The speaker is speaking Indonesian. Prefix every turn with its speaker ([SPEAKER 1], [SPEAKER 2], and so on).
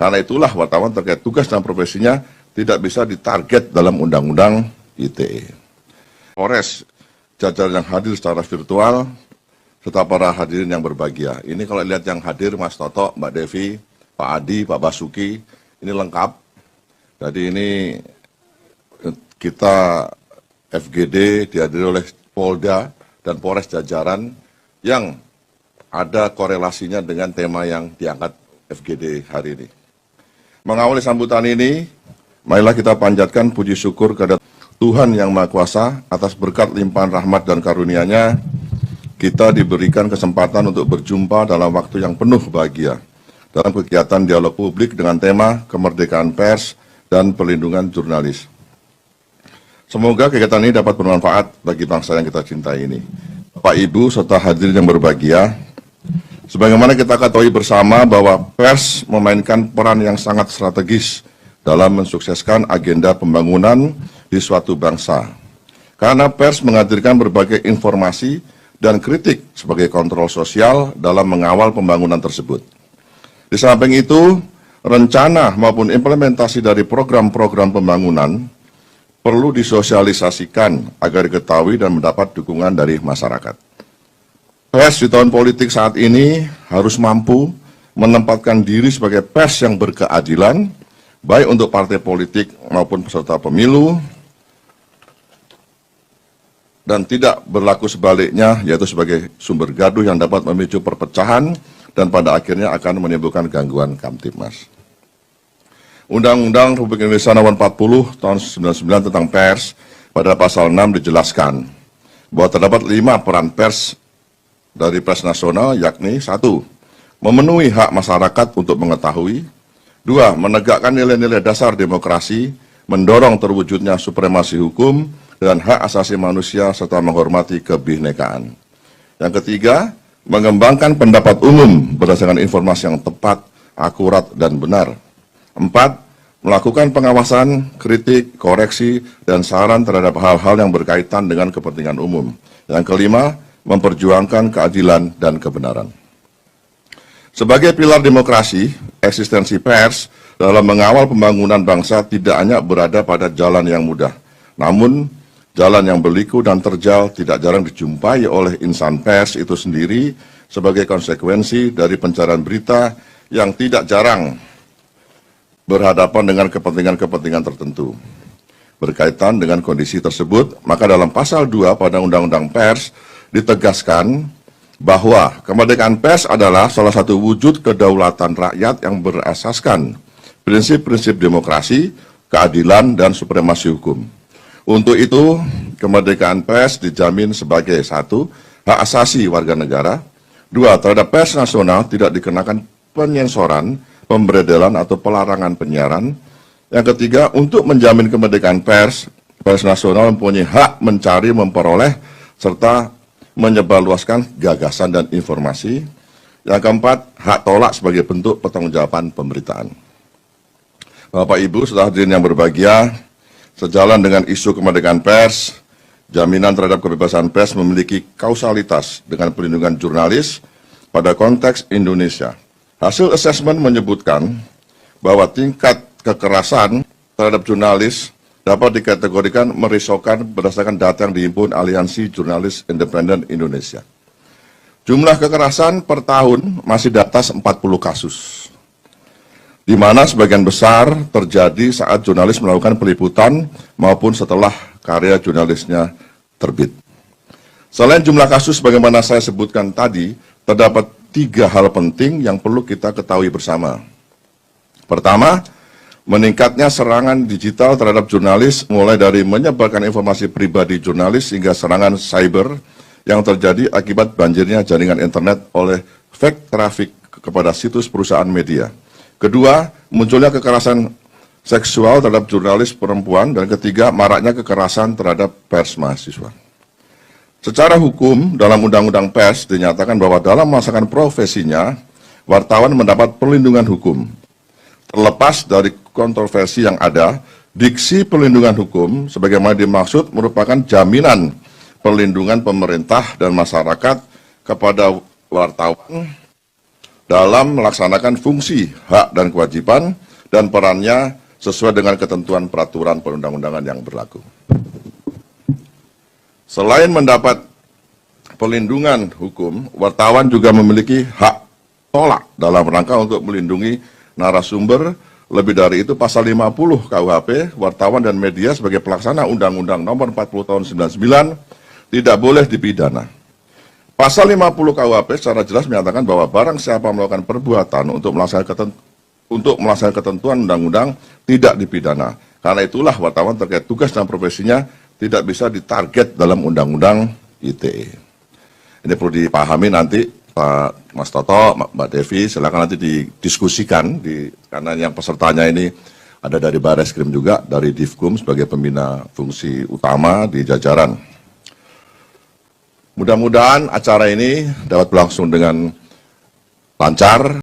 [SPEAKER 1] Karena itulah wartawan terkait tugas dan profesinya tidak bisa ditarget dalam Undang-Undang ITE. Polres, jajaran yang hadir secara virtual, serta para hadirin yang berbahagia. Ini kalau lihat yang hadir, Mas Toto, Mbak Devi, Pak Adi, Pak Basuki, ini lengkap. Jadi ini kita FGD dihadiri oleh Polda dan Polres jajaran yang ada korelasinya dengan tema yang diangkat FGD hari ini. Mengawali sambutan ini, marilah kita panjatkan puji syukur kepada Tuhan Yang Maha Kuasa atas berkat limpahan rahmat dan karunia-Nya, kita diberikan kesempatan untuk berjumpa dalam waktu yang penuh bahagia dalam kegiatan dialog publik dengan tema kemerdekaan pers dan perlindungan jurnalis. Semoga kegiatan ini dapat bermanfaat bagi bangsa yang kita cintai ini. Bapak, Ibu, serta hadirin yang berbahagia, sebagaimana kita ketahui bersama bahwa pers memainkan peran yang sangat strategis dalam mensukseskan agenda pembangunan di suatu bangsa. Karena pers menghadirkan berbagai informasi dan kritik sebagai kontrol sosial dalam mengawal pembangunan tersebut. Di samping itu, rencana maupun implementasi dari program-program pembangunan perlu disosialisasikan agar diketahui dan mendapat dukungan dari masyarakat. Pers di tahun politik saat ini harus mampu menempatkan diri sebagai pers yang berkeadilan, baik untuk partai politik maupun peserta pemilu, dan tidak berlaku sebaliknya, yaitu sebagai sumber gaduh yang dapat memicu perpecahan dan pada akhirnya akan menimbulkan gangguan Kamtibmas. Undang-Undang Republik Indonesia Nomor 40 Tahun 99 tentang pers pada pasal 6 dijelaskan bahwa terdapat 5 peran pers dari pers nasional, yakni 1. Memenuhi hak masyarakat untuk mengetahui. 2. Menegakkan nilai-nilai dasar demokrasi, mendorong terwujudnya supremasi hukum dan hak asasi manusia serta menghormati kebinekaan. Yang ketiga, mengembangkan pendapat umum berdasarkan informasi yang tepat, akurat, dan benar. 4. Melakukan pengawasan, kritik, koreksi, dan saran terhadap hal-hal yang berkaitan dengan kepentingan umum. Yang kelima, memperjuangkan keadilan dan kebenaran. Sebagai pilar demokrasi, eksistensi pers dalam mengawal pembangunan bangsa tidak hanya berada pada jalan yang mudah, namun jalan yang berliku dan terjal tidak jarang dijumpai oleh insan pers itu sendiri sebagai konsekuensi dari pencarian berita yang tidak jarang berhadapan dengan kepentingan-kepentingan tertentu. Berkaitan dengan kondisi tersebut, maka dalam pasal 2 pada Undang-Undang Pers ditegaskan bahwa kemerdekaan pers adalah salah satu wujud kedaulatan rakyat yang berasaskan prinsip-prinsip demokrasi, keadilan, dan supremasi hukum. Untuk itu, kemerdekaan pers dijamin sebagai 1. Hak asasi warga negara. 2. Terhadap pers nasional tidak dikenakan penyensoran, pemberedelan atau pelarangan penyiaran. Yang ketiga, untuk menjamin kemerdekaan pers, pers nasional mempunyai hak mencari, memperoleh, serta menyebarluaskan gagasan dan informasi. Yang keempat, hak tolak sebagai bentuk pertanggungjawaban pemberitaan. Bapak, Ibu, serta hadirin yang berbahagia, sejalan dengan isu kemerdekaan pers, jaminan terhadap kebebasan pers memiliki kausalitas dengan perlindungan jurnalis pada konteks Indonesia. Hasil asesmen menyebutkan bahwa tingkat kekerasan terhadap jurnalis dapat dikategorikan merisaukan berdasarkan data yang dihimpun Aliansi Jurnalis Independen Indonesia. Jumlah kekerasan per tahun masih di atas 40 kasus, di mana sebagian besar terjadi saat jurnalis melakukan peliputan maupun setelah karya jurnalisnya terbit. Selain jumlah kasus sebagaimana saya sebutkan tadi, terdapat 3 hal penting yang perlu kita ketahui bersama. Pertama, meningkatnya serangan digital terhadap jurnalis, mulai dari menyebarkan informasi pribadi jurnalis hingga serangan cyber yang terjadi akibat banjirnya jaringan internet oleh fake traffic kepada situs perusahaan media. Kedua, munculnya kekerasan seksual terhadap jurnalis perempuan. Dan ketiga, maraknya kekerasan terhadap pers mahasiswa. Secara hukum, dalam Undang-Undang Pers dinyatakan bahwa dalam melaksanakan profesinya, wartawan mendapat perlindungan hukum. Terlepas dari kontroversi yang ada, diksi perlindungan hukum sebagaimana dimaksud merupakan jaminan perlindungan pemerintah dan masyarakat kepada wartawan dalam melaksanakan fungsi, hak, dan kewajiban dan perannya sesuai dengan ketentuan peraturan perundang-undangan yang berlaku. Selain mendapat perlindungan hukum, wartawan juga memiliki hak tolak dalam rangka untuk melindungi narasumber. Lebih dari itu, pasal 50 KUHP, wartawan dan media sebagai pelaksana Undang-Undang Nomor 40 Tahun 99 tidak boleh dipidana. Pasal 50 KUHP secara jelas menyatakan bahwa barang siapa melakukan perbuatan untuk melaksanakan ketentuan undang-undang tidak dipidana. Karena itulah wartawan terkait tugas dan profesinya tidak bisa ditarget dalam undang-undang ITE. Ini perlu dipahami nanti Pak Mas Toto, Mbak Devi, silakan nanti didiskusikan, karena yang pesertanya ini ada dari Bareskrim juga, dari Divkum sebagai pembina fungsi utama di jajaran. Mudah-mudahan acara ini dapat berlangsung dengan lancar.